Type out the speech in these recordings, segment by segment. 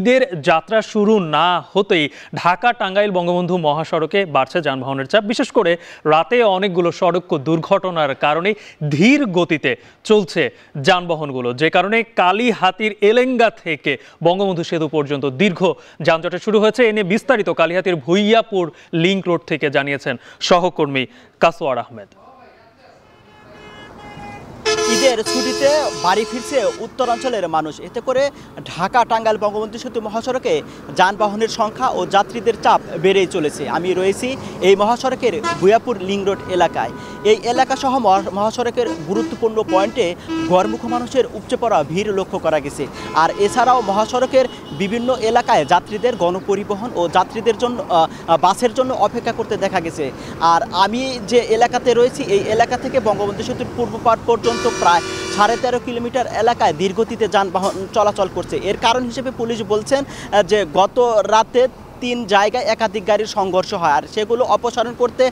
ঈদের যাত্রা শুরু না হতেই ঢাকা টাঙ্গাইল বঙ্গবন্ধু মহাসড়কে বাড়ছে যানবাহনের চাপ। বিশেষ করে রাতে অনেকগুলো সড়ক দুর্ঘটনার কারণে ধীর গতিতে চলছে যানবাহনগুলো, যে কারণে কালীহাতির এলেঙ্গা থেকে বঙ্গবন্ধু সেতু পর্যন্ত দীর্ঘ যানজট শুরু হয়েছে। এ নিয়ে বিস্তারিত কালীহাতির ভুইয়াপুর লিংক রোড থেকে জানিয়েছেন সহকর্মী কাসওয়ার আহমেদ। ঈদের ছুটিতে বাড়ি ফিরছে উত্তরাঞ্চলের মানুষ। এতে করে ঢাকা টাঙ্গাইল বঙ্গবন্ধু সেতু মহাসড়কে যানবাহনের সংখ্যা ও যাত্রীদের চাপ বেড়েই চলেছে। আমি রয়েছি এই মহাসড়কের ভুইয়াপুর লিংক রোড এলাকায়। এই এলাকাসহ মহাসড়কের গুরুত্বপূর্ণ পয়েন্টে গড়মুখ মানুষের উপচে পড়া ভিড় লক্ষ্য করা গেছে। আর এছাড়াও মহাসড়কের বিভিন্ন এলাকায় যাত্রীদের গণপরিবহন ও যাত্রীদের জন্য বাসের জন্য অপেক্ষা করতে দেখা গেছে। আর আমি যে এলাকাতে রয়েছি এই এলাকা থেকে বঙ্গবন্ধু সেতুর পূর্ব পাড় পর্যন্ত প্রায় 13.5 কিলোমিটার এলাকায় ধীরগতিতে যানবাহন চলাচল করছে। এর কারণ হিসেবে পুলিশ বলছেন যে গত রাতে 3 জায়গায় একাধিক গাড়ির সংঘর্ষ হয়, আর সেগুলো অপসারণ করতে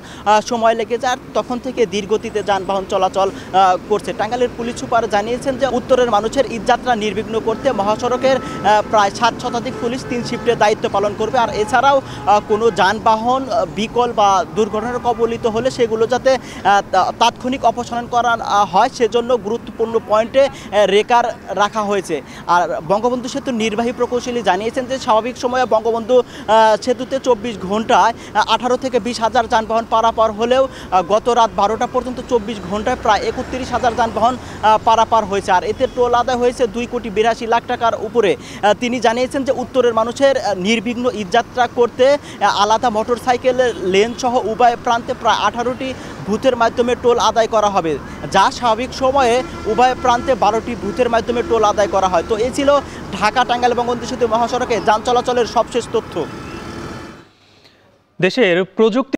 সময় লেগে যায়। আর তখন থেকে ধীরগতিতে যানবাহন চলাচল করছে। টাঙ্গাইলের পুলিশ সুপার জানিয়েছেন যে উত্তরের মানুষের ঈদযাত্রা নির্বিঘ্ন করতে মহাসড়কের প্রায় 7 শতাধিক পুলিশ 3 শিফটে দায়িত্ব পালন করবে। আর এছাড়াও কোনো যানবাহন বিকল বা দুর্ঘটনার কবলিত হলে সেগুলো যাতে তাৎক্ষণিক অপসারণ করা হয় সেজন্য গুরুত্বপূর্ণ পয়েন্টে রেকার রাখা হয়েছে। আর বঙ্গবন্ধু সেতুর নির্বাহী প্রকৌশলী জানিয়েছেন যে স্বাভাবিক সময়ে বঙ্গবন্ধু সেতুতে 24 ঘন্টায় 18 থেকে 20 হাজার যানবাহন পারাপার হলেও গত রাত 12টা পর্যন্ত 24 ঘন্টায় প্রায় 31,000 যানবাহন পারাপার হয়েছে। আর এতে টোল আদায় হয়েছে 2,82 লাখ টাকার উপরে। তিনি জানিয়েছেন যে উত্তরের মানুষের নির্বিঘ্ন ঈদযাত্রা করতে আলাদা মোটরসাইকেলের লেন সহ উভয় প্রান্তে প্রায় 18টি বুথের মাধ্যমে টোল আদায় করা হবে, যা স্বাভাবিক সময়ে উভয় প্রান্তে 12টি বুথের মাধ্যমে টোল আদায় করা হয়। তো এই ছিল ঢাকা টাঙ্গাইল বঙ্গবন্ধু সেতু মহাসড়কে যান চলাচলের সবশেষ তথ্য। দেশের প্রযুক্তি